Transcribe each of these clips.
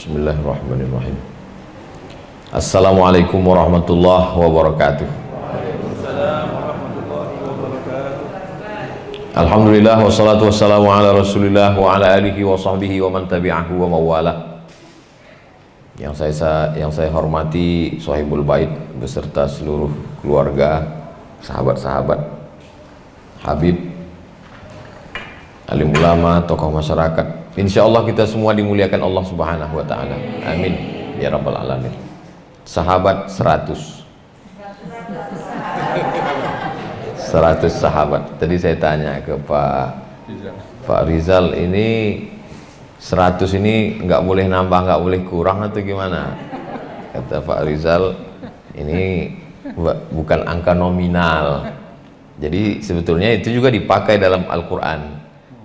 Bismillahirrahmanirrahim. Assalamualaikum warahmatullahi wabarakatuh. Alhamdulillah wassalatu wassalamu ala rasulillah wa ala alihi wa sahbihi wa man tabi'ahu wa mawala. Yang saya hormati Sahibul Bait beserta seluruh keluarga, sahabat-sahabat, Habib, alim ulama, tokoh masyarakat. Insya Allah kita semua dimuliakan Allah Subhanahu wa Ta'ala. Amin ya Rabbal Alamin. Sahabat 100 sahabat. Tadi saya tanya ke Pak Rizal, ini 100 ini nggak boleh nambah, nggak boleh kurang atau gimana? Kata Pak Rizal, ini bukan angka nominal. Jadi sebetulnya itu juga dipakai dalam Al-Quran.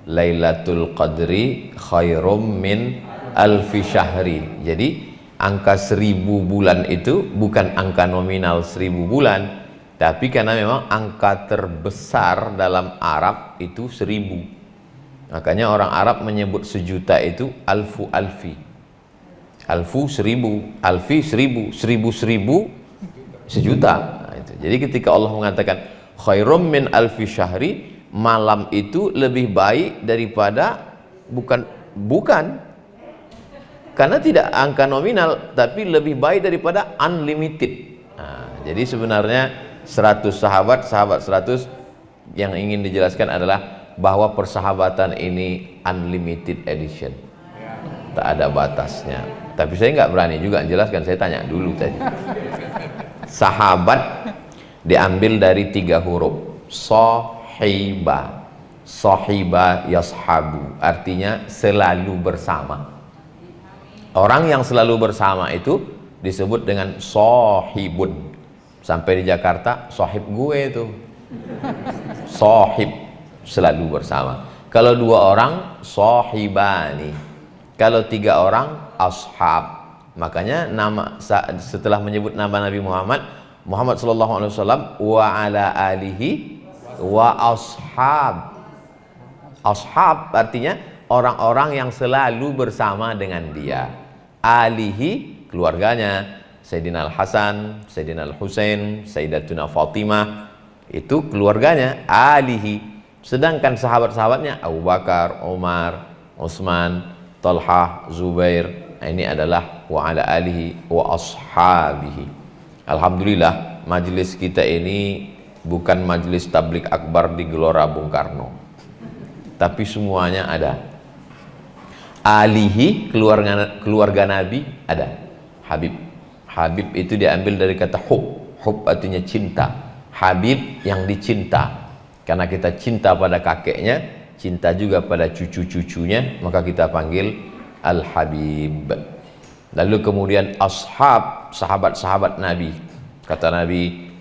Lailatul Qadri khairum min alfi syahri. Jadi angka 1000 bulan itu bukan angka nominal 1000 bulan, tapi karena memang angka terbesar dalam Arab itu 1000. Makanya orang Arab menyebut sejuta itu alfu alfi. Alfu 1000, alfi 1000, 1000 sejuta. Nah, itu. Jadi ketika Allah mengatakan khairum min alfi syahri, malam itu lebih baik daripada bukan karena tidak angka nominal, tapi lebih baik daripada unlimited. Nah, jadi sebenarnya 100 sahabat 100 yang ingin dijelaskan adalah bahwa persahabatan ini unlimited edition, tak ada batasnya. Tapi saya nggak berani juga menjelaskan, saya tanya dulu tadi. Sahabat diambil dari 3 huruf. Sahiba yashabu, artinya selalu bersama. Orang yang selalu bersama itu disebut dengan sahibun. Sampai di Jakarta, sahib gue itu sahib, selalu bersama. Kalau 2 orang, sahibani. Kalau 3 orang, ashab. Makanya setelah menyebut nama Nabi Muhammad sallallahu alaihi wasallam, wa ala alihi wa ashab. Ashab artinya orang-orang yang selalu bersama dengan dia. Alihi, keluarganya, Sayyidina Al-Hasan, Sayyidina Al-Husain, Sayyidatuna Fatimah, itu keluarganya. Alihi. Sedangkan sahabat-sahabatnya Abu Bakar, Umar, Utsman, Talhah, Zubair, ini adalah wa ala alihi wa ashabihi. Alhamdulillah, majelis kita ini bukan majelis tablik akbar di Gelora Bung Karno, tapi semuanya ada. Alihi, keluarga Nabi ada. Habib itu diambil dari kata hub artinya cinta. Habib yang dicinta, karena kita cinta pada kakeknya, cinta juga pada cucu-cucunya, maka kita panggil Al-Habib. Lalu kemudian ashab, sahabat-sahabat Nabi. Kata Nabi,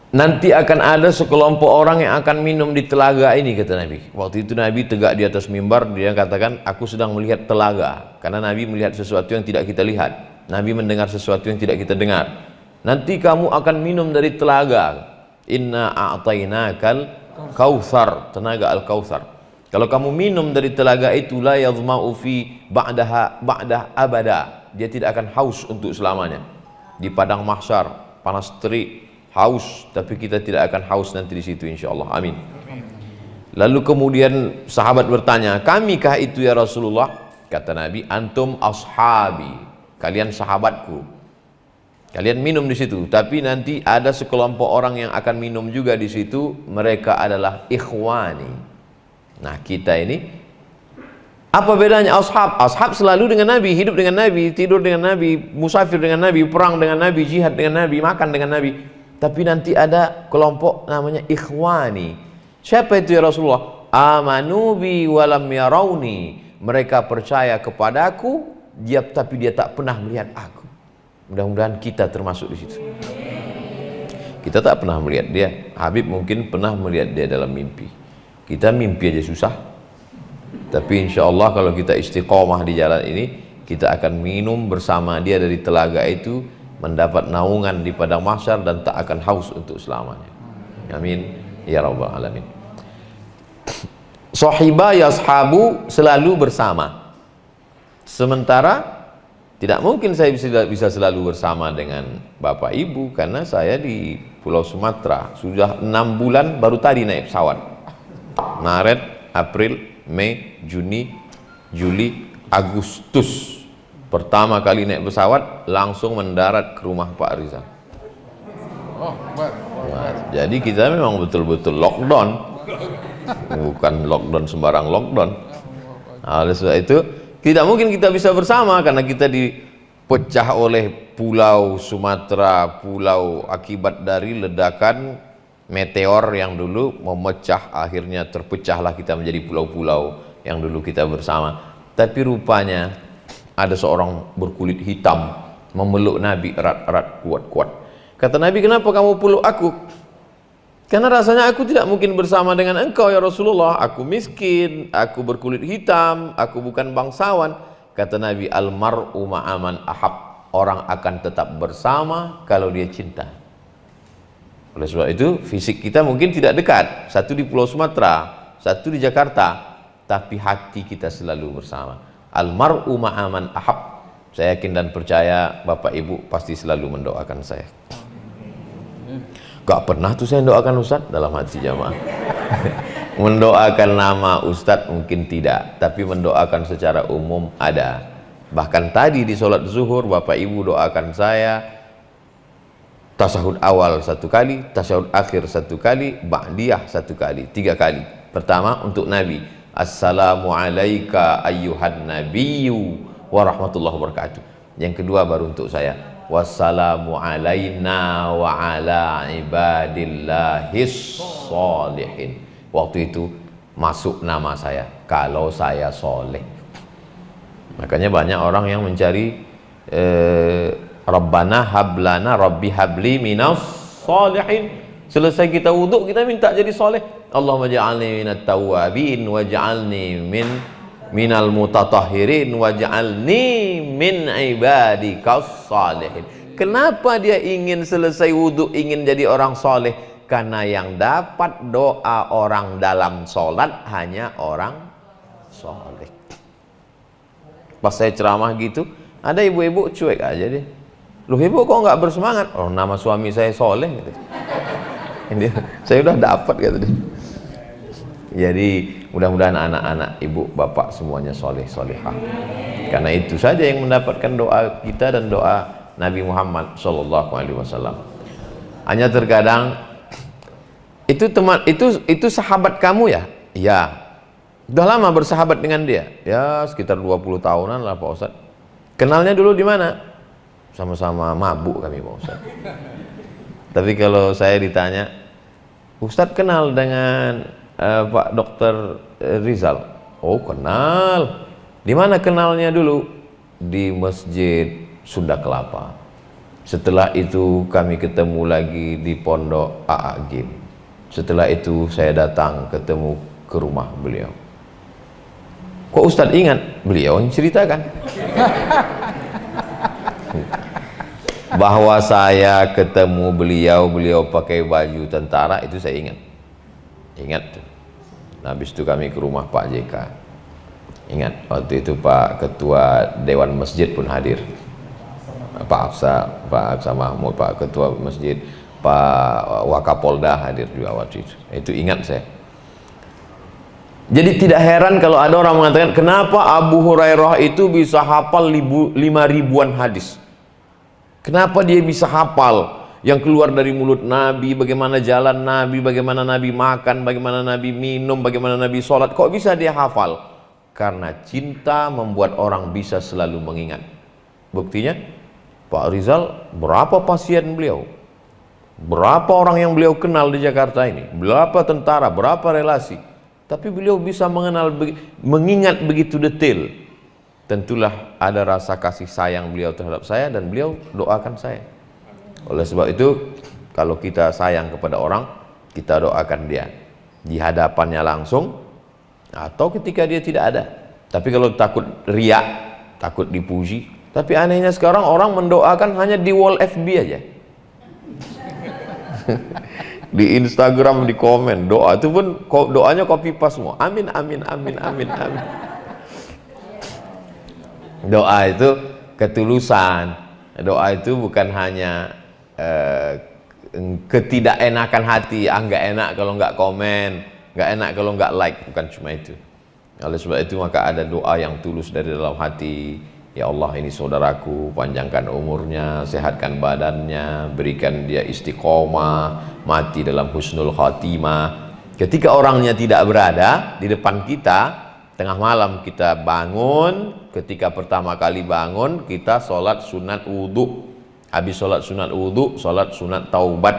nanti akan ada sekelompok orang yang akan minum di telaga ini, kata Nabi. Waktu itu Nabi tegak di atas mimbar, dia katakan, aku sedang melihat telaga. Karena Nabi melihat sesuatu yang tidak kita lihat, Nabi mendengar sesuatu yang tidak kita dengar. Nanti kamu akan minum dari telaga. Inna a'tainakal kautsar, tenaga al-kautsar. Kalau kamu minum dari telaga itu, la yadhma'u fi ba'dah abada, dia tidak akan haus untuk selamanya. Di padang mahsyar panas terik, haus, tapi kita tidak akan haus nanti di situ insyaallah. Amin. Lalu kemudian sahabat bertanya, kamikah itu ya Rasulullah? Kata Nabi, antum ashabi, kalian sahabatku, kalian minum di situ. Tapi nanti ada sekelompok orang yang akan minum juga di situ, mereka adalah ikhwani. Nah, kita ini apa bedanya? Ashab selalu dengan Nabi, hidup dengan Nabi, tidur dengan Nabi, musafir dengan Nabi, perang dengan Nabi, jihad dengan Nabi, makan dengan Nabi. Tapi nanti ada kelompok namanya ikhwani. Siapa itu ya Rasulullah? Amanu bi walam yarawni. Mereka percaya kepadaku, tapi dia tak pernah melihat aku. Mudah-mudahan kita termasuk di situ. Kita tak pernah melihat dia. Habib mungkin pernah melihat dia dalam mimpi. Kita mimpi aja susah. Tapi insya Allah kalau kita istiqomah di jalan ini, kita akan minum bersama dia dari telaga itu, mendapat naungan di padang mahsyar dan tak akan haus untuk selamanya. Amin ya rabbal alamin. Sahiba yashabu, selalu bersama. Sementara tidak mungkin saya bisa selalu bersama dengan Bapak Ibu, karena saya di Pulau Sumatera sudah 6 bulan, baru tadi naik pesawat. Maret, April, Mei, Juni, Juli, Agustus pertama kali naik pesawat langsung mendarat ke rumah Pak Rizal. Nah, jadi kita memang betul-betul lockdown, bukan lockdown sembarang lockdown. Nah, oleh sebab itu tidak mungkin kita bisa bersama, karena kita dipecah oleh Pulau Sumatera, pulau akibat dari ledakan meteor yang dulu memecah, akhirnya terpecahlah kita menjadi pulau-pulau yang dulu kita bersama. Tapi rupanya ada seorang berkulit hitam memeluk Nabi erat-erat, kuat-kuat. Kata Nabi, kenapa kamu peluk aku? Karena rasanya aku tidak mungkin bersama dengan engkau ya Rasulullah. Aku miskin, aku berkulit hitam, aku bukan bangsawan. Kata Nabi, almar'u ma'aman ahab. Orang akan tetap bersama kalau dia cinta. Oleh sebab itu fisik kita mungkin tidak dekat, satu di Pulau Sumatera, satu di Jakarta, tapi hati kita selalu bersama. Almar'u ma'aman ahab. Saya yakin dan percaya Bapak Ibu pasti selalu mendoakan saya. Gak pernah tuh saya mendoakan Ustaz dalam hati jamaah. Mendoakan nama Ustaz mungkin tidak, tapi mendoakan secara umum ada. Bahkan tadi di sholat zuhur Bapak Ibu doakan saya tasyahud awal 1 kali, tasyahud akhir 1 kali, ba'diyah 1 kali, 3 kali. Pertama untuk Nabi, assalamu alayka ayyuhan nabiyyu wa rahmatullahi wabarakatuh. Yang kedua baru untuk saya, wassalamu alaina wa ala ibadillahis sholihin. Waktu itu masuk nama saya, kalau saya soleh. Makanya banyak orang yang mencari Rabbana hablana rabbi habli minas sholihin. Selesai kita wuduk, kita minta jadi soleh. Allahumma ja'alni minat tawabin waj'alni minal mutatahhirin waj'alni min ibadikas salihin. Kenapa dia ingin selesai wudhu ingin jadi orang soleh? Karena yang dapat doa orang dalam sholat hanya orang soleh. Pas saya ceramah gitu, ada ibu-ibu cuek aja deh. Loh ibu kok nggak bersemangat? Oh nama suami saya soleh gitu. Saya udah dapat gitu deh. Jadi mudah-mudahan anak-anak ibu bapak semuanya soleh solehah. Karena itu saja yang mendapatkan doa kita dan doa Nabi Muhammad SAW. Hanya terkadang itu sahabat kamu ya? Ya. Udah lama bersahabat dengan dia? Ya sekitar 20 tahunan lah Pak Ustadz. Kenalnya dulu di mana? Sama-sama mabuk kami Pak Ustadz. Tapi kalau saya ditanya, Ustadz kenal dengan Pak Dokter Rizal? Oh kenal. Di mana kenalnya dulu? Di Masjid Sunda Kelapa. Setelah itu kami ketemu lagi di Pondok A'agim. Setelah itu saya datang ketemu ke rumah beliau. Kok Ustadz ingat? Beliau yang ceritakan bahwa saya ketemu beliau pakai baju tentara, itu saya ingat. Nah, habis itu kami ke rumah Pak JK. Ingat waktu itu Pak Ketua Dewan Masjid pun hadir, Pak Aksa Mahmud, Pak Ketua Masjid, Pak Wakapolda hadir juga waktu itu. Itu ingat saya. Jadi tidak heran kalau ada orang mengatakan, kenapa Abu Hurairah itu bisa hafal 5.000-an hadis? Kenapa dia bisa hafal yang keluar dari mulut Nabi, bagaimana jalan Nabi, bagaimana Nabi makan, bagaimana Nabi minum, bagaimana Nabi sholat? Kok bisa dia hafal? Karena cinta membuat orang bisa selalu mengingat. Buktinya Pak Rizal, berapa pasien beliau? Berapa orang yang beliau kenal di Jakarta ini? Berapa tentara, berapa relasi? Tapi beliau bisa mengingat begitu detail. Tentulah ada rasa kasih sayang beliau terhadap saya, dan beliau doakan saya. Oleh sebab itu, kalau kita sayang kepada orang, kita doakan dia di hadapannya langsung atau ketika dia tidak ada. Tapi kalau takut riak, takut dipuji. Tapi anehnya sekarang orang mendoakan hanya di wall FB aja. Di Instagram, di komen doa itu pun doanya copy paste semua. Amin amin amin amin amin. Doa itu ketulusan. Doa itu bukan hanya ketidakenakan hati, nggak enak kalau nggak komen, nggak enak kalau nggak like, bukan cuma itu. Oleh sebab itu maka ada doa yang tulus dari dalam hati. Ya Allah, ini saudaraku, panjangkan umurnya, sehatkan badannya, berikan dia istiqomah, mati dalam husnul khatimah. Ketika orangnya tidak berada di depan kita, tengah malam kita bangun, ketika pertama kali bangun kita sholat sunat wudhu. Habis sholat sunat wudhu, sholat sunat taubat.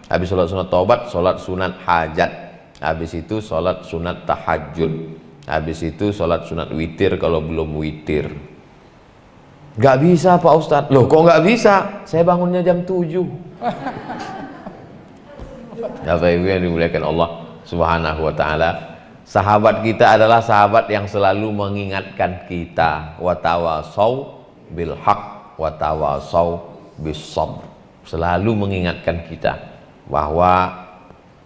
Habis sholat sunat taubat, sholat sunat hajat. Habis itu sholat sunat tahajud. Habis itu sholat sunat witir kalau belum witir. Gak bisa Pak Ustadz. Loh kok gak bisa? Saya bangunnya jam 7. Bapak Ibu yang dimuliakan Allah Subhanahu wa ta'ala, sahabat kita adalah sahabat yang selalu mengingatkan kita, wa tawasau bil haq wa tawasau bis sabr. Selalu mengingatkan kita bahwa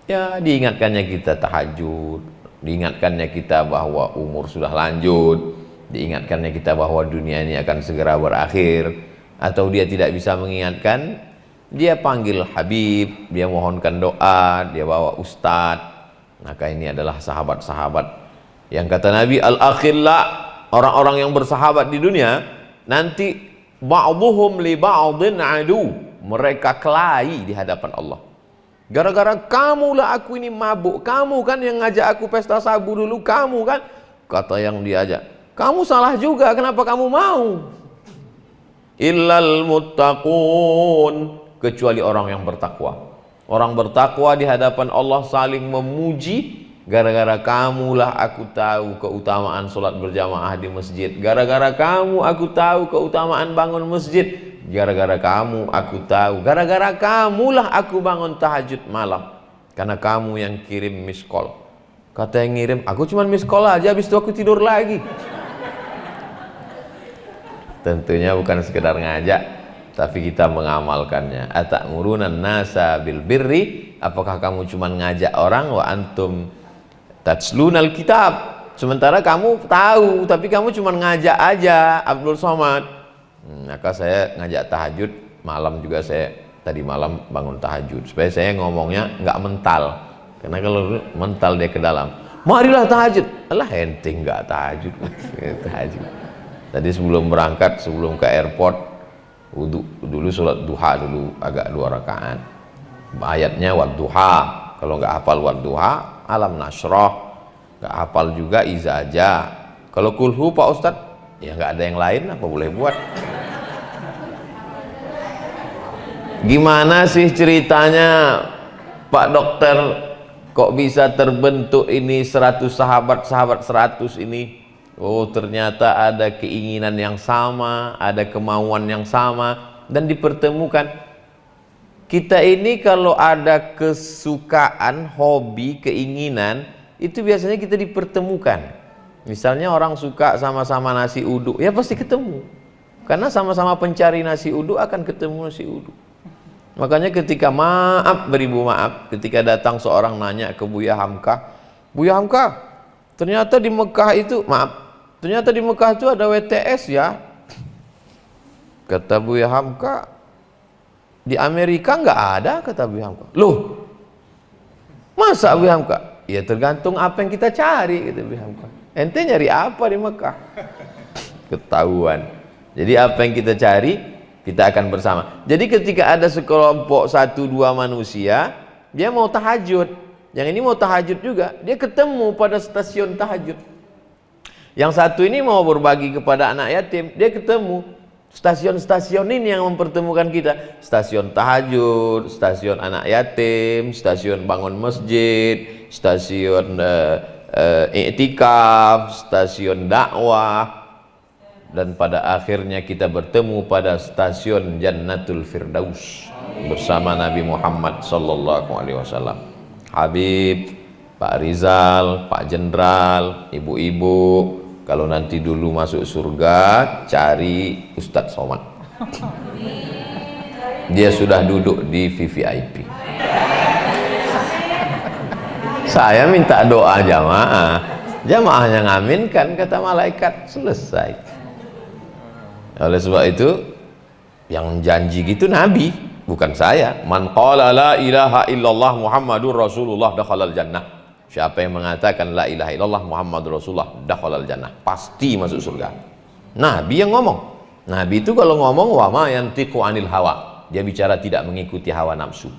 ya, diingatkannya kita tahajud, diingatkannya kita bahwa umur sudah lanjut, diingatkannya kita bahwa dunia ini akan segera berakhir. Atau dia tidak bisa mengingatkan, dia panggil Habib, dia mohonkan doa, dia bawa ustadz. Maka ini adalah sahabat-sahabat yang kata Nabi, al-akhilla, orang-orang yang bersahabat di dunia nanti ba'duhum li ba'din adu, mereka kelahi di hadapan Allah. Gara-gara kamulah aku ini mabuk, kamu kan yang ngajak aku pesta sabu dulu, kamu kan, kata yang diajak. Kamu salah juga, kenapa kamu mau? Illal muttaqun, kecuali orang yang bertakwa. Orang bertakwa di hadapan Allah saling memuji. Gara-gara kamulah aku tahu keutamaan sholat berjamaah di masjid. Gara-gara kamu aku tahu keutamaan bangun masjid. Gara-gara kamu aku tahu. Gara-gara kamulah aku bangun tahajud malam. Karena kamu yang kirim miss call. Kata yang ngirim, aku cuma miss call aja, habis itu aku tidur lagi. Tentunya bukan sekedar ngajak, tapi kita mengamalkannya. Ata'murunan nasa bil birri, apakah kamu cuma ngajak orang, wa antum tatslunal kitab, sementara kamu tahu tapi kamu cuma ngajak aja. Abdul Somad. Maka saya ngajak tahajud malam juga, saya tadi malam bangun tahajud supaya saya ngomongnya nggak mental, karena kalau mental dia ke dalam, marilah tahajud, alah henting nggak tahajud. Tahajud tadi sebelum berangkat, sebelum ke airport, wudu dulu, sholat duha dulu agak 2 rakaat. Ayatnya wadduha, kalau nggak hafal wadduha, alam nasroh, nggak hafal juga iza aja. Kalau kulhu Pak Ustadz, ya nggak ada yang lain, apa boleh buat. Gimana sih ceritanya Pak Dokter, kok bisa terbentuk ini 100 sahabat 100 ini? Oh, ternyata ada keinginan yang sama, ada kemauan yang sama, dan dipertemukan. Kita ini kalau ada kesukaan, hobi, keinginan, itu biasanya kita dipertemukan. Misalnya orang suka sama-sama nasi uduk, ya pasti ketemu. Karena sama-sama pencari nasi uduk akan ketemu nasi uduk. Makanya ketika maaf, beribu maaf, ketika datang seorang nanya ke Buya Hamka, Buya Hamka, ternyata di Mekah itu, maaf, ternyata di Mekah itu ada WTS ya. Kata Buya Hamka, di Amerika nggak ada, kata Buya Hamka. Loh, masa Buya Hamka? Ya tergantung apa yang kita cari, kata Buya Hamka. Ente nyari apa di Mekah? Ketahuan. Jadi apa yang kita cari, kita akan bersama. Jadi ketika ada sekelompok 1-2 manusia, dia mau tahajud, yang ini mau tahajud juga, dia ketemu pada stasiun tahajud. Yang satu ini mau berbagi kepada anak yatim, dia ketemu. Stasiun-stasiun ini yang mempertemukan kita. Stasiun tahajud, stasiun anak yatim, stasiun bangun masjid, stasiun i'tikaf, stasiun dakwah. Dan pada akhirnya kita bertemu pada stasiun Jannatul Firdaus bersama Nabi Muhammad sallallahu alaihi wasallam. Habib, Pak Rizal, Pak Jenderal, ibu-ibu, kalau nanti dulu masuk surga, cari Ustadz Somad. Dia sudah duduk di VVIP. Saya minta doa jamaah, jamaahnya ngaminkan, kata malaikat, selesai. Oleh sebab itu yang janji gitu Nabi, bukan saya. Man qala la ilaha illallah Muhammadur Rasulullah dakhalal jannah. Siapa yang mengatakan la ilaha illallah Muhammadur Rasulullah dakhalal jannah, pasti masuk surga. Nabi yang ngomong. Nabi itu kalau ngomong wa ma yantiqu anil hawa, dia bicara tidak mengikuti hawa nafsu.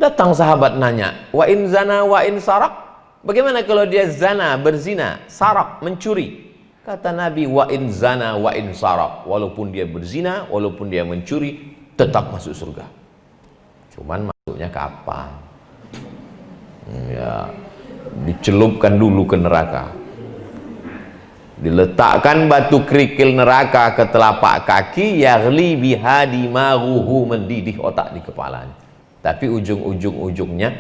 Datang sahabat nanya, wa in zana wa in sarak, bagaimana kalau dia zana, berzina, sarak, mencuri? Kata Nabi, wa in zana wa in sarak, walaupun dia berzina, walaupun dia mencuri, tetap masuk surga. Cuman masuknya kapan? Ya, dicelupkan dulu ke neraka, diletakkan batu kerikil neraka ke telapak kaki, yaghli biha dimaruhu, mendidih otak di kepalanya. Tapi ujung-ujungnya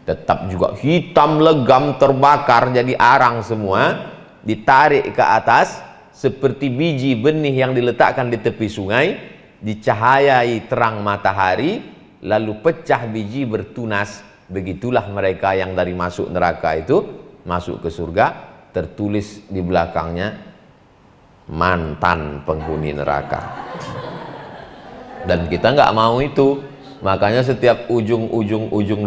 tetap juga hitam legam, terbakar jadi arang semua, ditarik ke atas seperti biji benih yang diletakkan di tepi sungai, dicahayai terang matahari, lalu pecah biji bertunas. Begitulah mereka yang dari masuk neraka itu masuk ke surga, tertulis di belakangnya mantan penghuni neraka. Dan kita nggak mau itu. Makanya setiap ujung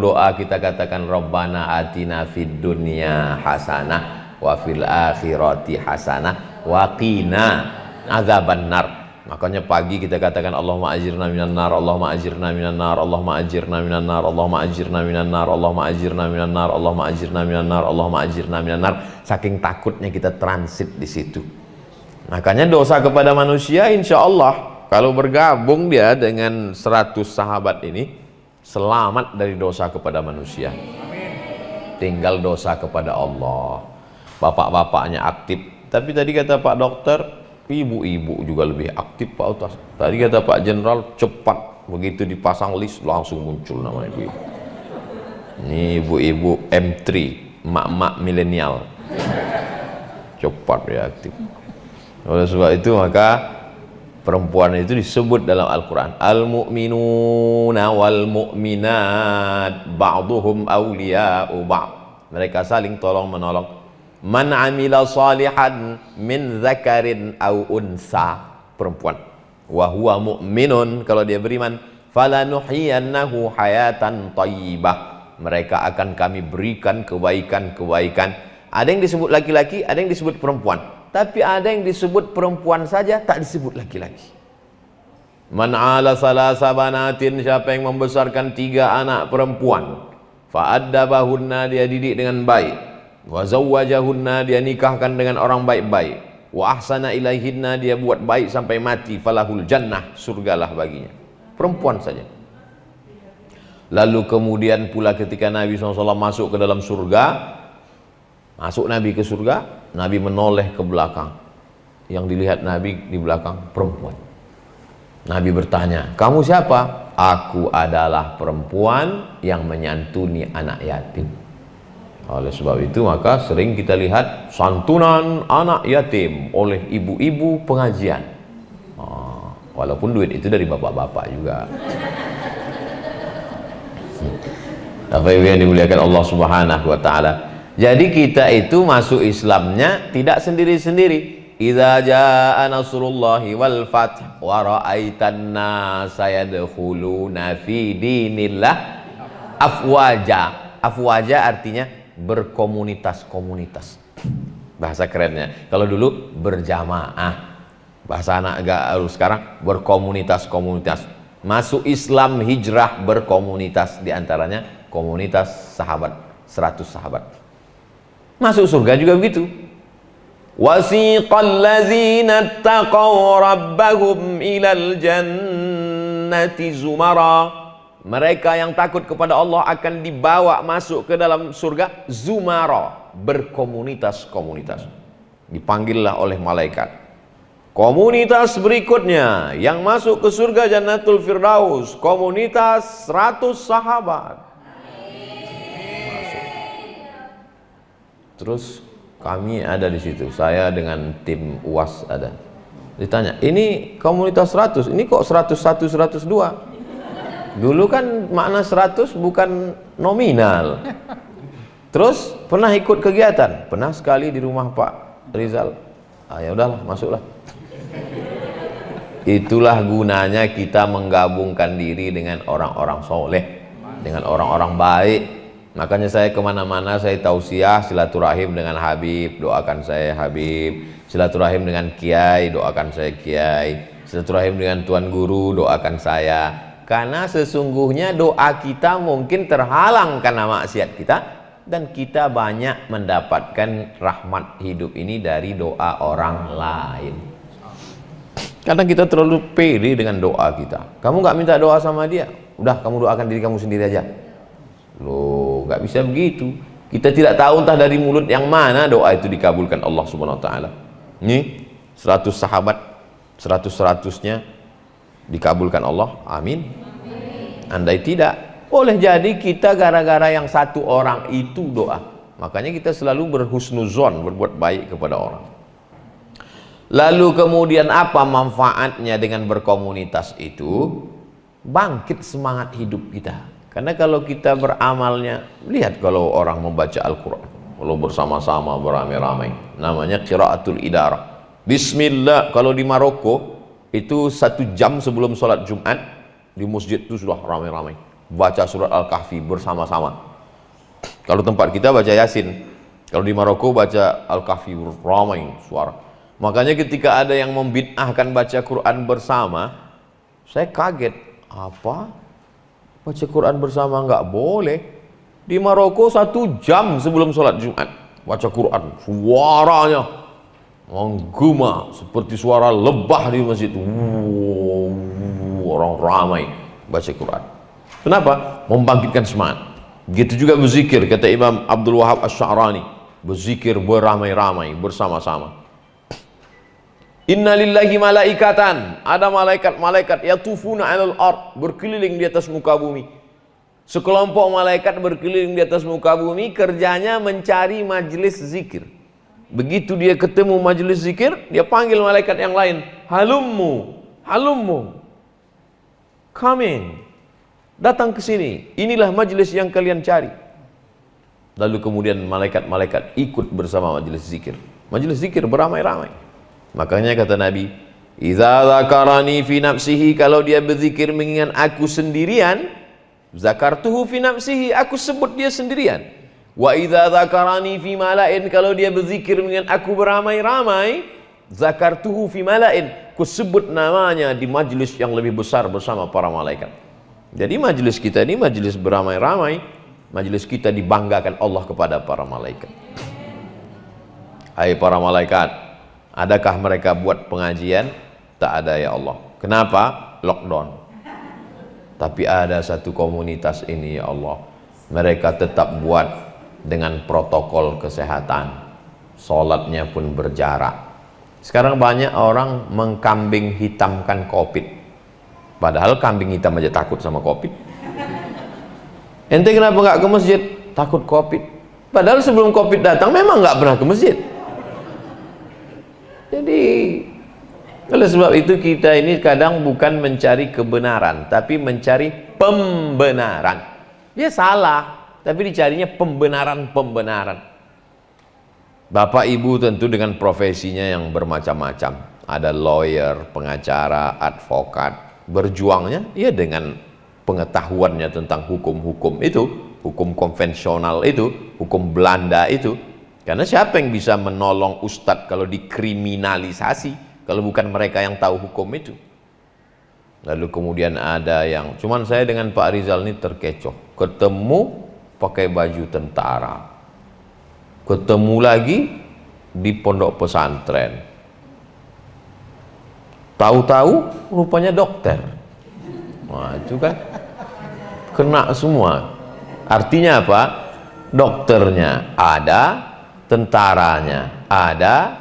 doa kita katakan Rabbana atina fid dunya hasanah wa fil akhirati hasanah wa qina adzabannar. Makanya pagi kita katakan Allahumma ajirna minan nar, Allahumma ajirna minan nar, Allahumma ajirna minan nar, Allahumma ajirna minan nar, Allahumma ajirna minan nar, Allahumma ajirna minan nar, Allahumma ajirna minan nar. Saking takutnya kita transit di situ. Makanya dosa kepada manusia insya Allah kalau bergabung dia dengan 100 sahabat ini, selamat dari dosa kepada manusia. Tinggal dosa kepada Allah. Bapak-bapaknya aktif. Tapi tadi kata Pak Dokter, ibu-ibu juga lebih aktif Pak Utas. Tadi kata Pak Jenderal, cepat. Begitu dipasang list, langsung muncul nama ibu-ibu. Ini ibu-ibu M3, emak-emak milenial. Cepat dia aktif. Oleh sebab itu maka perempuan itu disebut dalam Al-Quran, al-mu'minuna wal mu'minat ba'duhum awliya'u ba'd. Mereka saling tolong menolong. Man amila salihan min zakarin aw unsa, perempuan, wa huwa mu'minun, kalau dia beriman, falanuhiyannahu hayatan thayyibah, mereka akan kami berikan kebaikan-kebaikan. Ada yang disebut laki-laki, ada yang disebut perempuan. Tapi ada yang disebut perempuan saja, tak disebut laki-laki. Man ala salasa banatin, siapa yang membesarkan 3 anak perempuan, fa'addabahunna, dia didik dengan baik, wa zawwajahunna, dia nikahkan dengan orang baik-baik, wa ahsana ilaihinna, dia buat baik sampai mati, falahul jannah, surgalah baginya. Perempuan saja. Lalu kemudian pula ketika Nabi SAW masuk ke dalam surga, masuk Nabi ke surga, Nabi menoleh ke belakang. Yang dilihat Nabi di belakang perempuan. Nabi bertanya, kamu siapa? Aku adalah perempuan yang menyantuni anak yatim. Oleh sebab itu maka sering kita lihat santunan anak yatim oleh ibu-ibu pengajian. Walaupun duit itu dari bapak-bapak juga. Bapak Ibu yang dimuliakan Allah Subhanahu wa taala. Jadi kita itu masuk Islamnya tidak sendiri-sendiri. Idza jaa nasrullahi wal fath wa ra'aitan nasa yadkhuluna fi dinillah afwaja. Afwaja artinya berkomunitas-komunitas. Bahasa kerennya. Kalau dulu berjamaah. Bahasa anak gaul sekarang berkomunitas-komunitas. Masuk Islam, hijrah, berkomunitas, diantaranya komunitas sahabat, 100 sahabat. Masuk surga juga begitu. Wasiqal ladzina taqaw rabbahum ilal jannati zumara. Mereka yang takut kepada Allah akan dibawa masuk ke dalam surga zumara, berkomunitas-komunitas. Dipanggillah oleh malaikat. Komunitas berikutnya yang masuk ke surga Jannatul Firdaus, komunitas 100 sahabat. Terus kami ada di situ, saya dengan tim UAS ada. Ditanya, ini komunitas 100, ini kok 101, 102? Dulu kan makna 100 bukan nominal. Terus pernah ikut kegiatan? Pernah sekali di rumah Pak Rizal. Ya udahlah, masuklah. Itulah gunanya kita menggabungkan diri dengan orang-orang soleh, dengan orang-orang baik. Makanya saya kemana-mana saya tausiah silaturahim dengan Habib, doakan saya Habib. Silaturahim dengan Kiai, doakan saya Kiai. Silaturahim dengan Tuan Guru, doakan saya. Karena sesungguhnya doa kita mungkin terhalang karena maksiat kita, dan kita banyak mendapatkan rahmat hidup ini dari doa orang lain. Kadang kita terlalu pede dengan doa kita. Kamu nggak minta doa sama dia, udah kamu doakan diri kamu sendiri aja. Loh, nggak bisa begitu. Kita tidak tahu entah dari mulut yang mana doa itu dikabulkan Allah Subhanahu Wa Taala. Nih 100 sahabat, 100-100-nya dikabulkan Allah, amin. Andai tidak, boleh jadi kita gara-gara yang satu orang itu doa. Makanya kita selalu berhusnuzon, berbuat baik kepada orang. Lalu kemudian apa manfaatnya dengan berkomunitas itu? Bangkit semangat hidup kita. Karena kalau kita beramalnya, lihat kalau orang membaca Al-Quran, kalau bersama-sama beramai-ramai, namanya qiraatul idarah. Bismillah. Kalau di Maroko itu 1 jam sebelum sholat Jumat di masjid itu sudah ramai-ramai baca surat Al-Kahfi bersama-sama. Kalau tempat kita baca Yasin, kalau di Maroko baca Al-Kahfi ramai suara. Makanya ketika ada yang membid'ahkan baca Quran bersama, saya kaget. Apa? Baca Quran bersama nggak boleh. Di Maroko 1 jam sebelum sholat Jumat baca Quran, suaranya menggema seperti suara lebah di masjid. Orang ramai baca Quran. Kenapa? Membangkitkan semangat. Gitu juga berzikir, kata Imam Abdul Wahab Asy-Sya'rani, berzikir beramai-ramai bersama-sama. Inna lillahi malaikatan, ada malaikat-malaikat yatufuna 'alal ard, berkeliling di atas muka bumi. Sekelompok malaikat berkeliling di atas muka bumi, kerjanya mencari majelis zikir. Begitu dia ketemu majelis zikir, dia panggil malaikat yang lain, halummu, halummu, come in, datang ke sini, inilah majelis yang kalian cari. Lalu kemudian malaikat-malaikat ikut bersama majelis zikir. Majelis zikir beramai-ramai. Makanya kata Nabi, idza dzakarani fi nafsihi, kalau dia berzikir mengingat aku sendirian, zakartuhu fi nafsihi, aku sebut dia sendirian. Wa idza dzakarani fi mala'in, kalau dia berzikir mengingat aku beramai-ramai, zakartuhu fi mala'in, aku sebut namanya di majlis yang lebih besar bersama para malaikat. Jadi majlis kita ini majlis beramai-ramai, majlis kita dibanggakan Allah kepada para malaikat. Hai para malaikat, adakah mereka buat pengajian? Tak ada ya Allah. Kenapa? Lockdown. Tapi ada satu komunitas ini ya Allah, mereka tetap buat dengan protokol kesehatan, sholatnya pun berjarak. Sekarang banyak orang mengkambing hitamkan COVID, padahal kambing hitam aja takut sama COVID. Ente kenapa nggak ke masjid? Takut COVID. Padahal sebelum COVID datang memang nggak pernah ke masjid. Jadi oleh sebab itu kita ini kadang bukan mencari kebenaran, tapi mencari pembenaran. Dia salah, tapi dicarinya pembenaran-pembenaran. Bapak ibu tentu dengan profesinya yang bermacam-macam. Ada lawyer, pengacara, advokat. Berjuangnya ya dengan pengetahuannya tentang hukum-hukum itu, hukum konvensional itu, hukum Belanda itu. Karena siapa yang bisa menolong ustadz kalau dikriminalisasi, kalau bukan mereka yang tahu hukum itu. Lalu kemudian ada yang, cuman saya dengan Pak Rizal ini terkecoh, ketemu pakai baju tentara, ketemu lagi di pondok pesantren, tahu-tahu rupanya dokter. Nah itu kan kena semua. Artinya apa? Dokternya ada, tentaranya ada,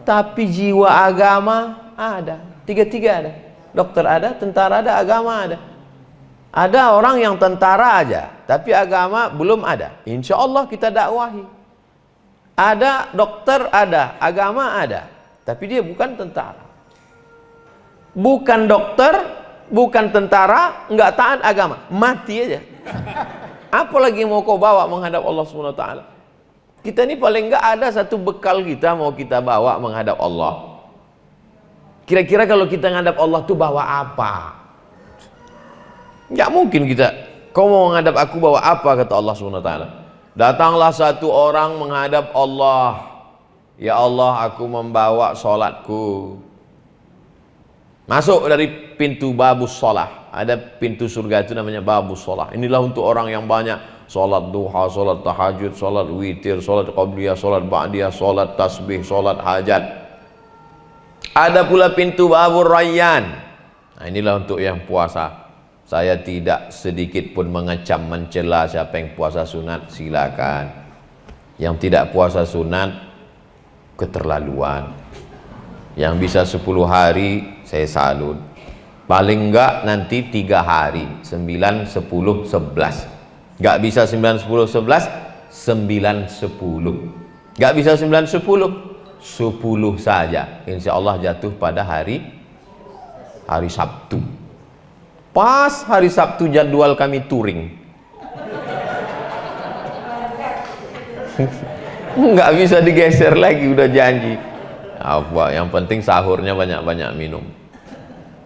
tapi jiwa agama ada. Tiga-tiga ada. Dokter ada, tentara ada, agama ada. Ada orang yang tentara aja, tapi agama belum ada. Insya Allah kita dakwahi. Ada dokter ada, agama ada, tapi dia bukan tentara. Bukan dokter, bukan tentara, nggak taat agama, mati aja. Apalagi mau kau bawa menghadap Allah SWT? Kita ini paling nggak ada satu bekal kita mau kita bawa menghadap Allah. Kira-kira kalau kita ngadap Allah tuh bawa apa? Nggak mungkin kita, kau mau ngadap aku bawa apa, kata Allah SWT. Datanglah satu orang menghadap Allah. Ya Allah, aku membawa sholatku. Masuk dari pintu babus sholah. Ada pintu surga itu namanya babus sholah. Inilah untuk orang yang banyak sholat duha, sholat tahajud, sholat witir, sholat qabliyah, sholat ba'diyah, sholat tasbih, sholat hajat. Ada pula pintu babur rayyan. Nah, inilah untuk yang puasa. Saya tidak sedikit pun mengecam, mencela siapa yang puasa sunat, silakan. Yang tidak puasa sunat, keterlaluan. Yang bisa 10 hari, saya salut. Paling enggak nanti 3 hari, 9, 10, 11. Enggak bisa 9, 10, 11, 9, 10. Enggak bisa 9, 10. 10 saja, insya Allah jatuh pada hari Sabtu. Pas hari Sabtu jadwal kami touring. Nggak bisa digeser lagi, udah janji. Apa? Yang penting sahurnya banyak-banyak minum.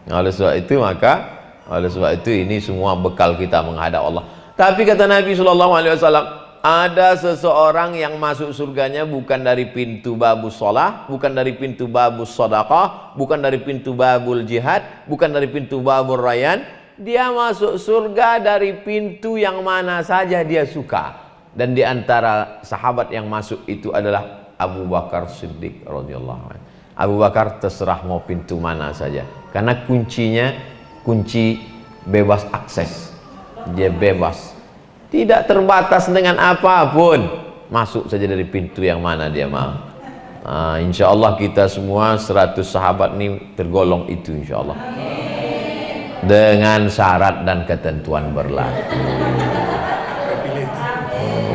Oleh sebab itu ini semua bekal kita menghadap Allah. Tapi kata Nabi SAW, ada seseorang yang masuk surganya bukan dari pintu babus sholah, bukan dari pintu babus sodaqah, bukan dari pintu babul jihad, bukan dari pintu babul rayyan. Dia masuk surga dari pintu yang mana saja dia suka. Dan di antara sahabat yang masuk itu adalah Abu Bakar Siddiq radhiyallahu anhu. Abu Bakar terserah mau pintu mana saja, karena kuncinya kunci bebas akses. Dia bebas, tidak terbatas dengan apapun, masuk saja dari pintu yang mana dia mau. Insya Allah kita semua 100 sahabat ini tergolong itu, insya Allah, dengan syarat dan ketentuan berlaku.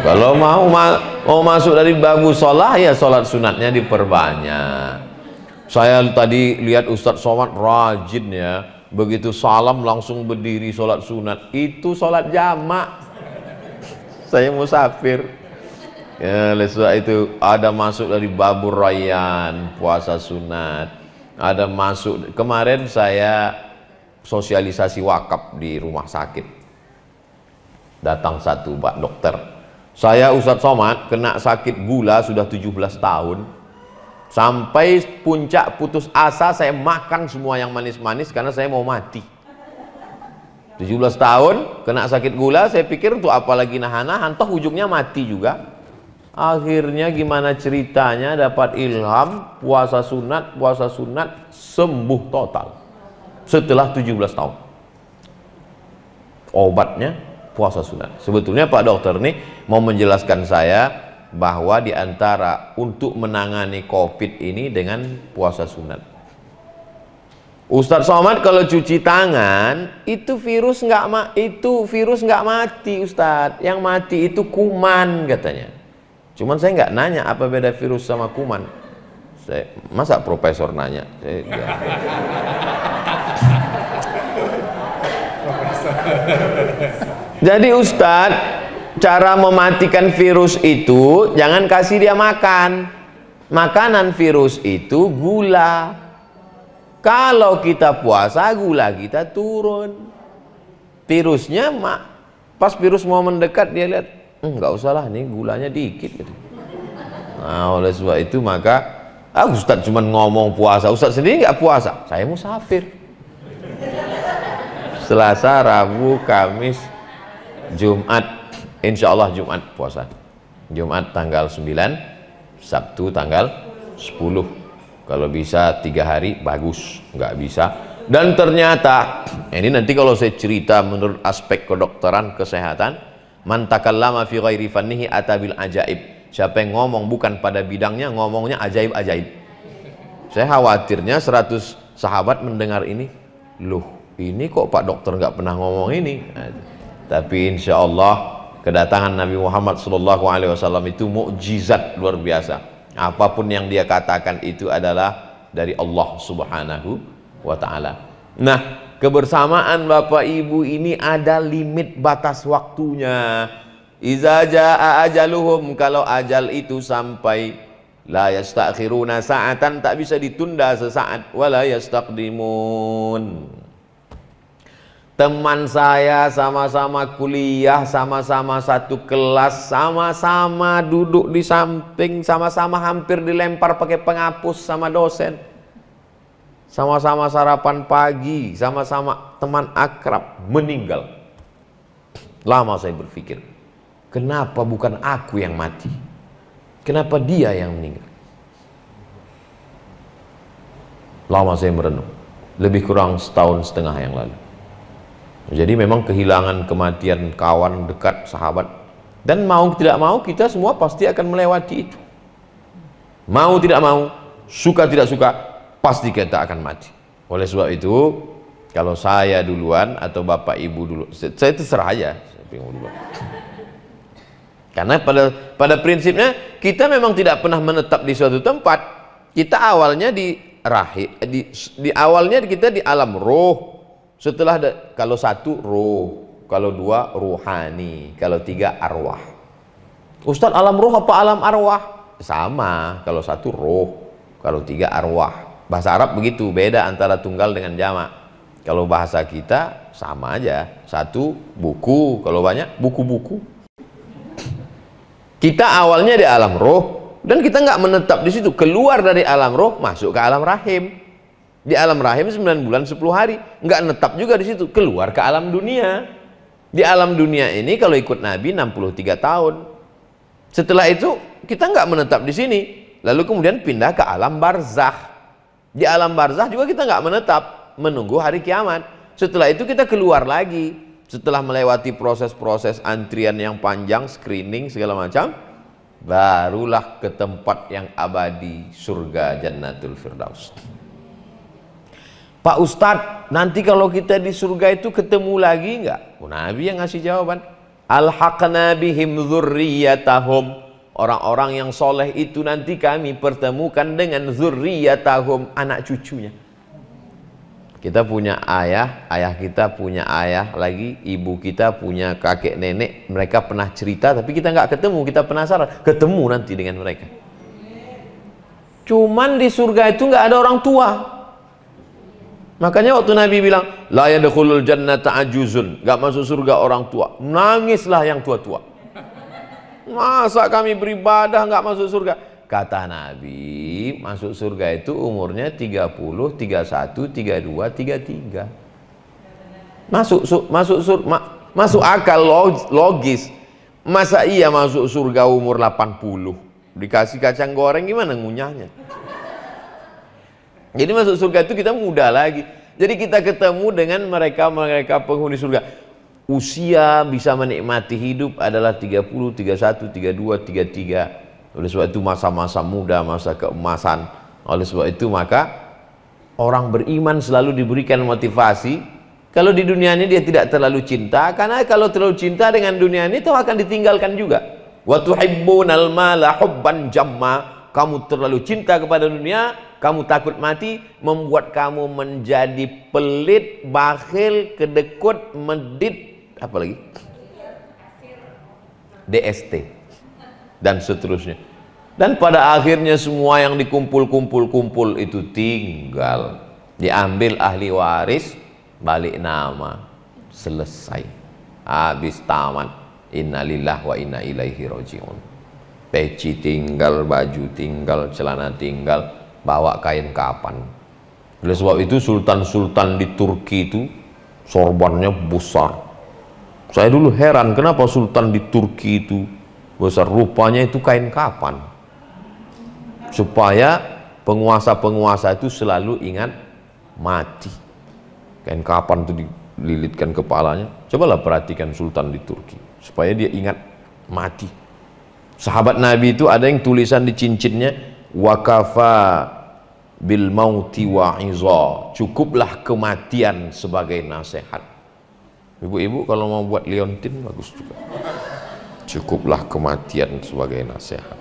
Kalau mau masuk dari babu sholat, ya sholat sunatnya diperbanyak. Saya tadi lihat Ustadz Somad rajin ya, begitu salam langsung berdiri sholat sunat. Itu sholat jamak. Saya musafir ya, oleh sebab itu ada masuk dari babur rayyan, puasa sunat. Ada masuk, kemarin saya sosialisasi wakaf di rumah sakit, datang satu pak dokter, saya Ustadz Somad kena sakit gula sudah 17 tahun, sampai puncak putus asa saya makan semua yang manis-manis karena saya mau mati. 17 tahun kena sakit gula, saya pikir untuk apa lagi nahan-nahan, toh ujungnya mati juga. Akhirnya gimana ceritanya dapat ilham puasa sunat sembuh total setelah 17 tahun. Obatnya puasa sunat. Sebetulnya Pak Dokter nih mau menjelaskan saya bahwa di antara untuk menangani COVID ini dengan puasa sunat. Ustadz Somad kalau cuci tangan itu virus nggak mati Ustadz, yang mati itu kuman katanya. Cuman saya nggak nanya apa beda virus sama kuman. Masa profesor nanya? Jadi Ustadz, cara mematikan virus itu jangan kasih dia makan. Makanan virus itu gula. Kalau kita puasa, gula kita turun. Virusnya, pas virus mau mendekat, dia lihat, nggak usah lah, nih gulanya dikit. Gitu. Nah, oleh sebab itu maka, Ustadz cuma ngomong puasa, Ustadz sendiri nggak puasa. Saya musafir. Selasa, Rabu, Kamis, Jumat, insya Allah Jumat puasa. Jumat tanggal 9, Sabtu tanggal 10. Kalau bisa 3 hari bagus, nggak bisa. Dan ternyata ini nanti kalau saya cerita menurut aspek kedokteran kesehatan, man takallama fi ghairi fannihi atabil ajaib. Siapa yang ngomong bukan pada bidangnya, ngomongnya ajaib-ajaib. Saya khawatirnya 100 sahabat mendengar ini, loh ini kok Pak Dokter nggak pernah ngomong ini. Nah, tapi insya Allah kedatangan Nabi Muhammad SAW itu mukjizat luar biasa. Apapun yang dia katakan itu adalah dari Allah Subhanahu wa ta'ala. Nah, kebersamaan Bapak Ibu ini ada limit batas waktunya. Iza jaa ajaluhum, kalau ajal itu sampai, La yastakhiruna sa'atan, tak bisa ditunda sesaat, wala yastaqdimun. Teman saya sama-sama kuliah, sama-sama satu kelas, sama-sama duduk di samping, sama-sama hampir dilempar pakai penghapus sama dosen. Sama-sama sarapan pagi, sama-sama teman akrab, meninggal. Lama saya berpikir, kenapa bukan aku yang mati? Kenapa dia yang meninggal? Lama saya merenung, lebih kurang setahun setengah yang lalu. Jadi memang kehilangan kematian kawan dekat, sahabat, dan mau tidak mau kita semua pasti akan melewati itu. Mau tidak mau, suka tidak suka, pasti kita akan mati. Oleh sebab itu, kalau saya duluan atau bapak ibu dulu, saya terserah aja. Karena pada prinsipnya kita memang tidak pernah menetap di suatu tempat. Kita awalnya di awalnya kita di alam roh. Setelah kalau satu roh, kalau dua rohani, kalau tiga arwah. Ustadz, alam roh apa alam arwah? Sama, kalau satu roh, kalau tiga arwah. Bahasa Arab begitu, beda antara tunggal dengan jamak. Kalau bahasa kita sama aja, satu buku, kalau banyak buku-buku. Kita awalnya di alam roh, dan kita nggak menetap di situ. Keluar dari alam roh, masuk ke alam rahim. Di alam rahim 9 bulan 10 hari, nggak netap juga di situ. Keluar ke alam dunia. Di alam dunia ini kalau ikut Nabi 63 tahun. Setelah itu kita nggak menetap di sini. Lalu kemudian pindah ke alam barzakh. Di alam barzakh juga kita nggak menetap, menunggu hari kiamat. Setelah itu kita keluar lagi. Setelah melewati proses-proses antrian yang panjang, screening segala macam, barulah ke tempat yang abadi, surga Jannatul Firdaus. Pak Ustadz, nanti kalau kita di surga itu ketemu lagi enggak? Nabi yang ngasih jawaban. Alhaqna bihim dzurriyyatahum. Orang-orang yang soleh itu nanti kami pertemukan dengan dzurriyyatahum, anak cucunya. Kita punya ayah, ayah kita punya ayah lagi, ibu kita punya kakek nenek, mereka pernah cerita tapi kita nggak ketemu, kita penasaran, ketemu nanti dengan mereka. Cuman di surga itu nggak ada orang tua. Makanya waktu Nabi bilang, la yadkhulul jannata ajuzun, nggak masuk surga orang tua, nangislah yang tua-tua. Masa kami beribadah nggak masuk surga? Kata Nabi, masuk surga itu umurnya 30, 31, 32, 33. Masuk akal logis. Masa iya masuk surga umur 80? Dikasih kacang goreng gimana ngunyahnya? Jadi masuk surga itu kita muda lagi. Jadi kita ketemu dengan mereka penghuni surga. Usia bisa menikmati hidup adalah 30, 31, 32, 33. Oleh sebab itu masa-masa muda, masa keemasan. Oleh sebab itu maka orang beriman selalu diberikan motivasi. Kalau di dunia ini dia tidak terlalu cinta, karena kalau terlalu cinta dengan dunia ini itu akan ditinggalkan juga. Wa tuhibbunal mala hubban jamma. Kamu terlalu cinta kepada dunia, kamu takut mati, membuat kamu menjadi pelit, bakhil, kedekut, medit, apa lagi? DST dan seterusnya. Dan pada akhirnya semua yang dikumpul itu tinggal, diambil ahli waris, balik nama, selesai, habis tamat. Innalillahi wa inna ilaihi rajiun. Peci tinggal, baju tinggal, celana tinggal, bawa kain kapan. Oleh sebab itu sultan-sultan di Turki itu sorbannya besar. Saya dulu heran kenapa sultan di Turki itu besar, rupanya itu kain kapan, supaya penguasa-penguasa itu selalu ingat mati. Kain kapan itu dililitkan kepalanya. Cobalah perhatikan sultan di Turki, supaya dia ingat mati. Sahabat Nabi itu ada yang tulisan di cincinnya, wakafa bil mauti wa'iza, cukuplah kematian sebagai nasihat. Ibu-ibu kalau mau buat liontin bagus juga. Cukuplah kematian sebagai nasihat.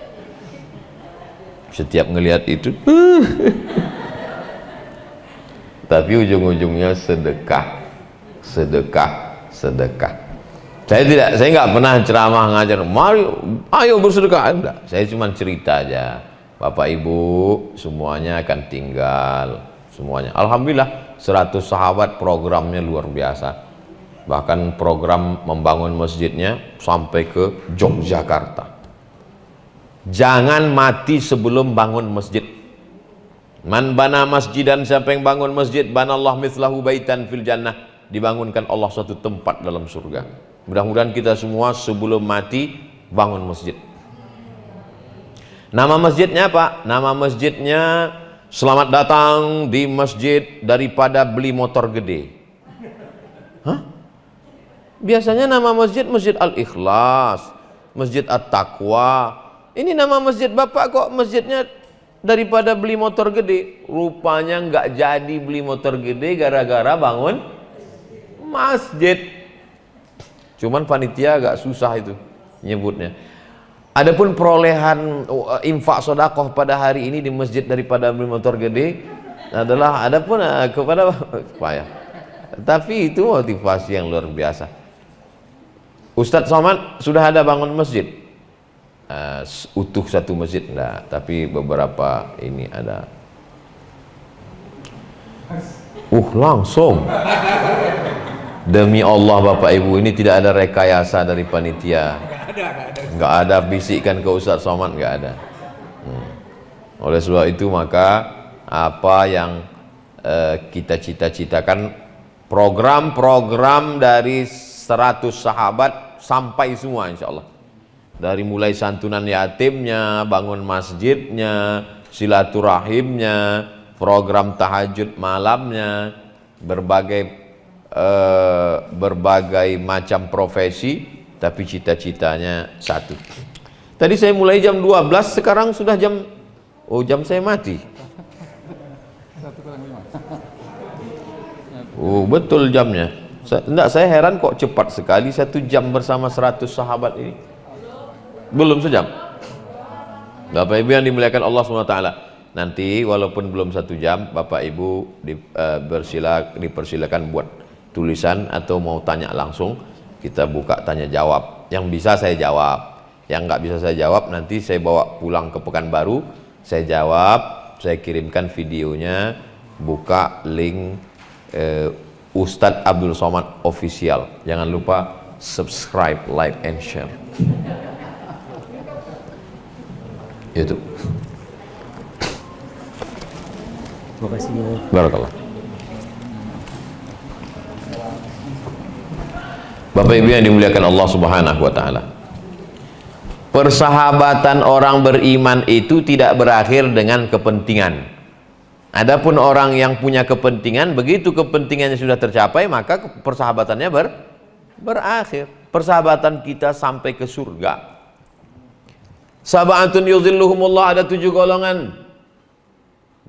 Setiap ngelihat itu tapi ujung-ujungnya sedekah. Saya nggak pernah ceramah ngajar, mari ayo bersedekah, enggak. Saya cuma cerita aja Bapak Ibu semuanya akan tinggal semuanya. Alhamdulillah 100 sahabat programnya luar biasa. Bahkan program membangun masjidnya sampai ke Yogyakarta. Jangan mati sebelum bangun masjid. Man bana masjidan, siapa yang bangun masjid, banallah mithlahu baitan fil jannah, dibangunkan Allah suatu tempat dalam surga. Mudah-mudahan kita semua sebelum mati bangun masjid. Nama masjidnya apa? Nama masjidnya selamat datang di masjid daripada beli motor gede. Hah? Biasanya nama masjid Masjid Al-Ikhlas, Masjid At-Taqwa. Ini nama masjid Bapak kok masjidnya daripada beli motor gede. Rupanya nggak jadi beli motor gede gara-gara bangun masjid. Cuman panitia agak susah itu nyebutnya. Adapun perolehan infak sedekah pada hari ini di masjid daripada beli motor gede adalah adapun kepada payah. Tapi itu motivasi yang luar biasa. Ustadz Somad sudah ada bangun masjid. Utuh satu masjid enggak, tapi beberapa ini ada. Langsung. Demi Allah Bapak Ibu, ini tidak ada rekayasa dari panitia. Enggak ada bisikan ke Ustadz Somad, enggak ada. Oleh sebab itu maka apa yang kita cita-citakan, program-program dari 100 sahabat sampai semua insya Allah. Dari mulai santunan yatimnya, bangun masjidnya, silaturahimnya, program tahajud malamnya, berbagai macam profesi, tapi cita-citanya satu. Tadi saya mulai jam 12, sekarang sudah jam saya mati. Betul jamnya. Saya heran kok cepat sekali 1 jam bersama 100 sahabat ini. Belum sejam. Bapak Ibu yang dimuliakan Allah SWT, nanti walaupun belum 1 jam, Bapak Ibu dipersilakan buat tulisan atau mau tanya langsung, kita buka tanya jawab. Yang bisa saya jawab, yang nggak bisa saya jawab nanti saya bawa pulang ke Pekanbaru, saya jawab, saya kirimkan videonya, buka link Ustadz Abdul Somad Official. Jangan lupa subscribe, like, and share. Itu. Terima kasih. Barakallah. Bapak Ibu yang dimuliakan Allah Subhanahu wa taala. Persahabatan orang beriman itu tidak berakhir dengan kepentingan. Adapun orang yang punya kepentingan, begitu kepentingannya sudah tercapai, maka persahabatannya berakhir. Persahabatan kita sampai ke surga. Sab'atun yuzilluhumullah, ada 7 golongan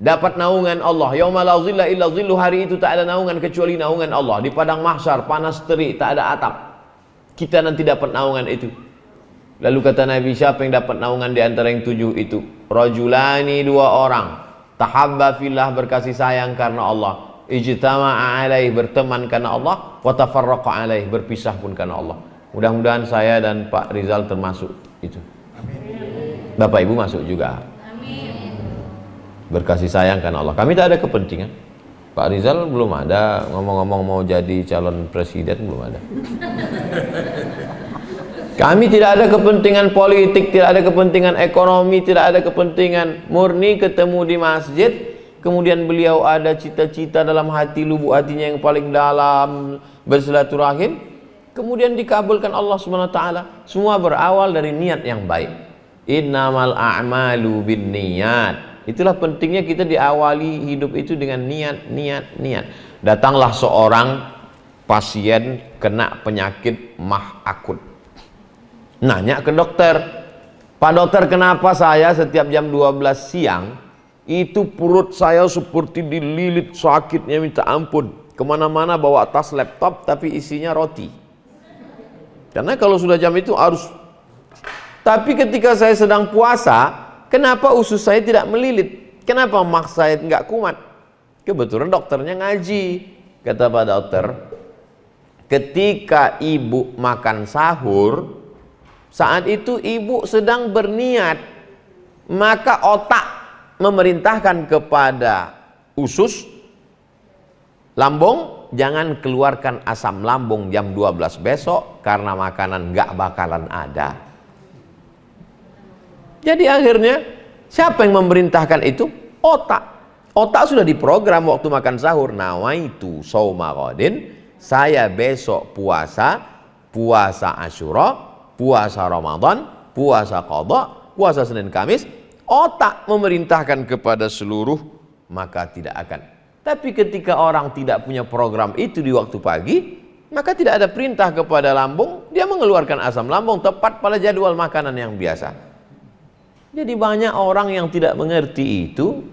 dapat naungan Allah. Yauma la zilla illa zillu, hari itu tak ada naungan kecuali naungan Allah. Di padang mahsyar panas terik, tak ada atap. Kita nanti dapat naungan itu. Lalu kata Nabi, siapa yang dapat naungan di antara yang 7 itu? Rajulani, 2 orang. Tahabba fillah, berkasih sayang karena Allah. Ijtama'a alaih, berteman karena Allah. Wa tafarraqa alaih, berpisah pun karena Allah. Mudah-mudahan saya dan Pak Rizal termasuk itu. Bapak Ibu masuk juga. Berkasih sayang karena Allah. Kami tak ada kepentingan. Pak Rizal belum ada ngomong-ngomong mau jadi calon presiden, belum ada. Kami tidak ada kepentingan politik, tidak ada kepentingan ekonomi, tidak ada kepentingan, murni ketemu di masjid, kemudian beliau ada cita-cita dalam hati, lubuk hatinya yang paling dalam, bersilaturahim, kemudian dikabulkan Allah SWT. Semua berawal dari niat yang baik. Innamal a'malu bin niat. Itulah pentingnya kita diawali hidup itu dengan niat. Datanglah seorang pasien kena penyakit mah akut. Nanya ke dokter, Pak dokter, kenapa saya setiap jam 12 siang itu perut saya seperti dililit, sakitnya minta ampun. Kemana-mana bawa tas laptop tapi isinya roti. Karena kalau sudah jam itu harus. Tapi ketika saya sedang puasa, kenapa usus saya tidak melilit? Kenapa mak saya nggak kumat? Kebetulan dokternya ngaji. Kata Pak dokter, ketika ibu makan sahur, saat itu ibu sedang berniat maka otak memerintahkan kepada usus lambung, jangan keluarkan asam lambung jam 12 besok karena makanan nggak bakalan ada. Jadi akhirnya siapa yang memerintahkan itu? Otak. Otak sudah diprogram waktu makan sahur, nawaitu shauma ghadin, saya besok puasa Asyura, puasa Ramadan, puasa qadha, puasa Senin Kamis. Otak memerintahkan kepada seluruh, maka tidak akan. Tapi ketika orang tidak punya program itu di waktu pagi, maka tidak ada perintah kepada lambung, dia mengeluarkan asam lambung tepat pada jadwal makanan yang biasa. Jadi banyak orang yang tidak mengerti itu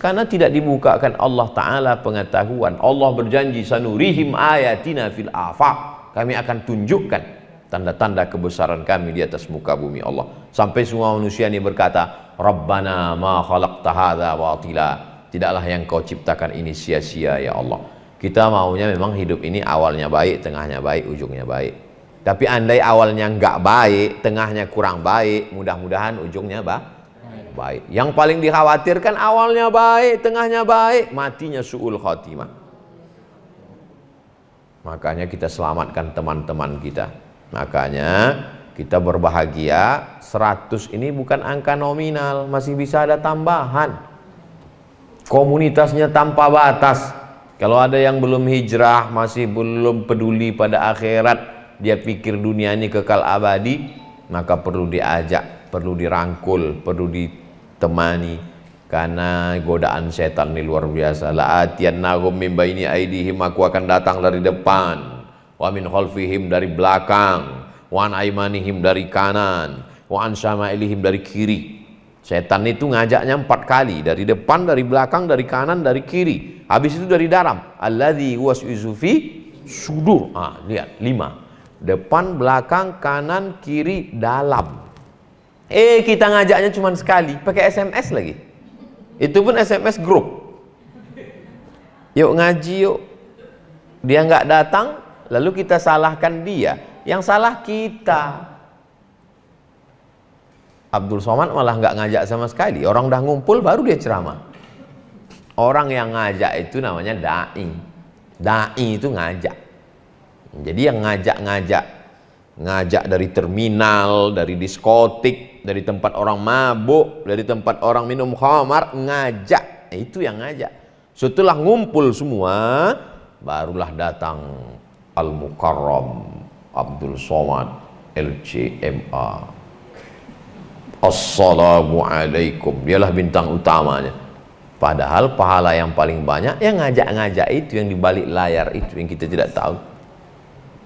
karena tidak dibukakan Allah Ta'ala pengetahuan. Allah berjanji, sanurihim ayatina fil afaq, kami akan tunjukkan tanda-tanda kebesaran kami di atas muka bumi Allah. Sampai semua manusia ini berkata, Rabbana ma khalaqta hadza batila, tidaklah yang kau ciptakan ini sia-sia ya Allah. Kita maunya memang hidup ini awalnya baik, tengahnya baik, ujungnya baik. Tapi andai awalnya nggak baik, tengahnya kurang baik, mudah-mudahan ujungnya baik. Yang paling dikhawatirkan awalnya baik, tengahnya baik, matinya su'ul khatimah. Makanya kita selamatkan teman-teman kita. Makanya kita berbahagia, 100 ini bukan angka nominal, masih bisa ada tambahan. Komunitasnya tanpa batas. Kalau ada yang belum hijrah, masih belum peduli pada akhirat, dia pikir dunia ini kekal abadi, maka perlu diajak, perlu dirangkul, perlu ditemani, karena godaan setan ini luar biasa. La'atiyannahum min baini aidihim, aku akan datang dari depan, wa min khalfihim dari belakang, wa an aimanihim dari kanan, wa an syama'ilihim dari kiri. Setan itu ngajaknya 4 kali, dari depan, dari belakang, dari kanan, dari kiri. Habis itu dari dalam. Alladzi waswisu fi sudur. Lihat 5. Depan, belakang, kanan, kiri, dalam. Kita ngajaknya cuma sekali, pakai SMS lagi. Itu pun SMS grup. Yuk ngaji yuk. Dia nggak datang, lalu kita salahkan dia. Yang salah kita. Abdul Somad malah nggak ngajak sama sekali. Orang udah ngumpul baru dia ceramah. Orang yang ngajak itu namanya da'i. Da'i itu ngajak. Jadi yang ngajak dari terminal, dari diskotik, dari tempat orang mabuk, dari tempat orang minum khamar, ngajak. Itu yang ngajak. Setelah ngumpul semua, barulah datang Al-Mukarram Abdul Somad LCMA. Assalamualaikum, dialah bintang utamanya. Padahal pahala yang paling banyak yang ngajak-ngajak itu, yang dibalik layar itu, yang kita tidak tahu.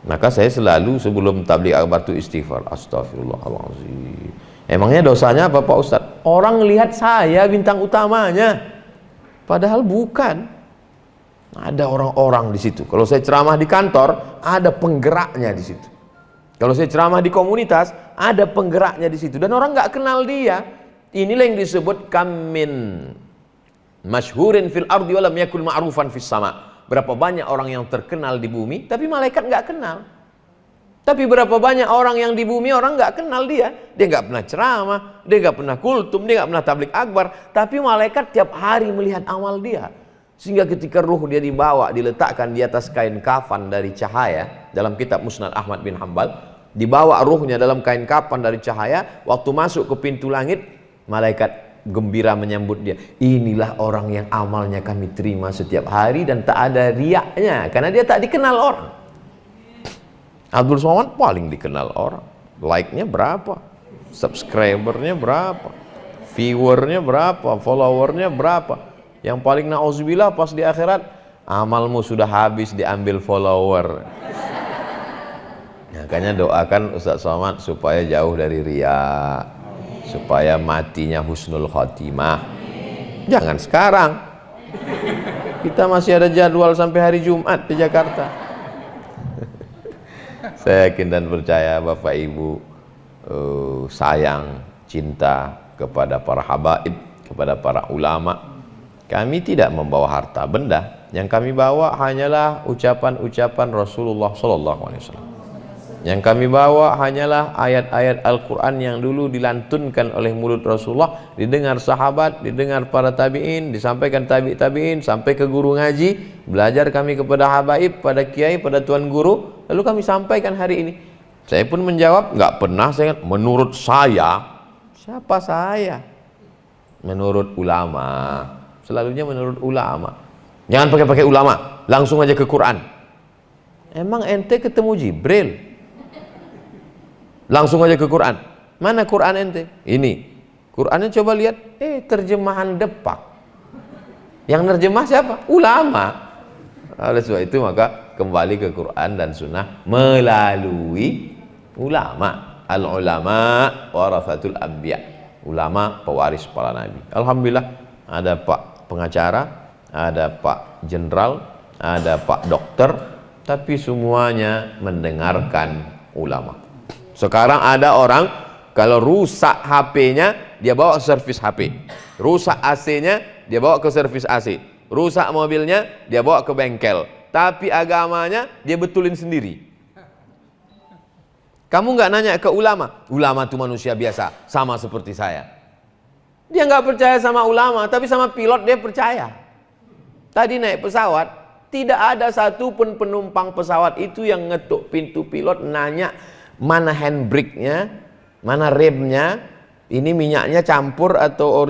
Maka saya selalu sebelum tabligh akbar itu istighfar, astagfirullahaladzim. Emangnya dosanya apa Pak Ustadz? Orang lihat saya bintang utamanya, padahal bukan. Ada orang-orang di situ. Kalau saya ceramah di kantor, ada penggeraknya di situ. Kalau saya ceramah di komunitas, ada penggeraknya di situ, dan orang nggak kenal dia. Inilah yang disebut kamin masyhurin fil ardi walam yakul ma'rufan fis sama. Berapa banyak orang yang terkenal di bumi, tapi malaikat nggak kenal. Tapi berapa banyak orang yang di bumi, orang nggak kenal dia. Dia nggak pernah ceramah, dia nggak pernah kultum, dia nggak pernah tabligh akbar, tapi malaikat tiap hari melihat amal dia. Sehingga ketika ruh dia dibawa, diletakkan di atas kain kafan dari cahaya, dalam kitab Musnad Ahmad bin Hanbal, dibawa ruhnya dalam kain kafan dari cahaya, waktu masuk ke pintu langit, malaikat gembira menyambut dia. Inilah orang yang amalnya kami terima setiap hari dan tak ada riaknya, karena dia tak dikenal orang. Abdul Somad paling dikenal orang. Like-nya berapa? Subscribernya berapa? Viewernya berapa? Followernya berapa? Yang paling na'udzubillah pas di akhirat, amalmu sudah habis diambil follower. Makanya doakan Ustaz Somad supaya jauh dari riya, supaya matinya husnul khotimah. Jangan sekarang. Kita masih ada jadwal sampai hari Jumat di Jakarta. Saya yakin dan percaya Bapak Ibu sayang, cinta kepada para habaib, kepada para ulama. Kami tidak membawa harta benda. Yang kami bawa hanyalah ucapan-ucapan Rasulullah SAW. Yang kami bawa hanyalah ayat-ayat Al-Quran yang dulu dilantunkan oleh mulut Rasulullah, didengar sahabat, didengar para tabi'in, disampaikan tabi'in, sampai ke guru ngaji, belajar kami kepada habaib, pada kiai, pada tuan guru, lalu kami sampaikan hari ini. Saya pun menjawab, nggak pernah saya, menurut saya. Siapa saya? Menurut ulama. Selalunya menurut ulama. Jangan pakai ulama, langsung aja ke Quran. Emang ente ketemu Jibril? Langsung aja ke Quran. Mana Quran ente? Ini. Qurannya coba lihat, terjemahan Depak. Yang nerjemah siapa? Ulama. Oleh sebab itu maka kembali ke Quran dan Sunnah melalui ulama. Al-ulama warathatul anbiya. Ulama pewaris para nabi. Alhamdulillah ada Pak pengacara, ada Pak jenderal, ada Pak dokter, tapi semuanya mendengarkan ulama. Sekarang ada orang kalau rusak HP-nya dia bawa ke servis HP, rusak AC-nya dia bawa ke servis AC, rusak mobilnya dia bawa ke bengkel, tapi agamanya dia betulin sendiri. Kamu nggak nanya ke ulama? Ulama itu manusia biasa, sama seperti saya. Dia nggak percaya sama ulama, tapi sama pilot dia percaya. Tadi naik pesawat, tidak ada satupun penumpang pesawat itu yang ngetuk pintu pilot nanya mana handbrake-nya, mana remnya, ini minyaknya campur atau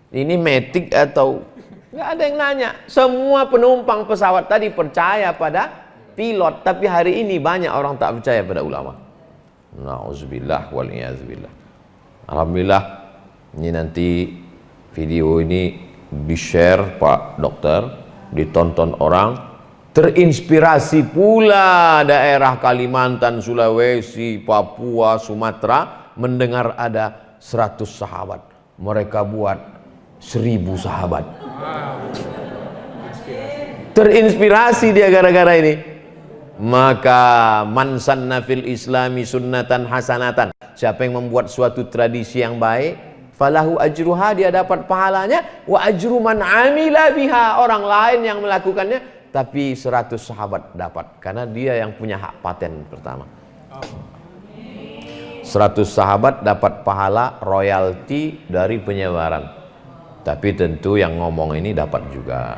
ini matic atau nggak ada yang nanya. Semua penumpang pesawat tadi percaya pada pilot, tapi hari ini banyak orang tak percaya pada ulama. Nauzubillah wal iyazbillah. Alhamdulillah ini nanti video ini di-share Pak Dokter, ditonton orang. Terinspirasi pula daerah Kalimantan, Sulawesi, Papua, Sumatera mendengar ada 100 sahabat. Mereka buat 1000 sahabat. Terinspirasi dia gara-gara ini. Maka man sanna fil islami sunnatan hasanatan. Siapa yang membuat suatu tradisi yang baik, falahu ajruha, dia dapat pahalanya, wa ajru man amila biha, orang lain yang melakukannya tapi 100 sahabat dapat, karena dia yang punya hak paten pertama. 100 sahabat dapat pahala royalti dari penyebaran, tapi tentu yang ngomong ini dapat juga.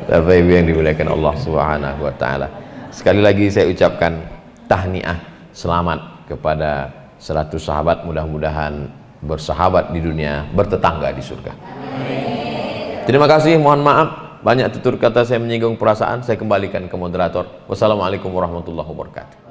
Bapak Ibu yang dimuliakan Allah Subhanahu wa taala, sekali lagi saya ucapkan tahniah, selamat kepada 100 sahabat, mudah-mudahan bersahabat di dunia, bertetangga di surga. Terima kasih, mohon maaf banyak tutur kata saya menyinggung perasaan, saya kembalikan ke moderator. Wassalamualaikum warahmatullahi wabarakatuh.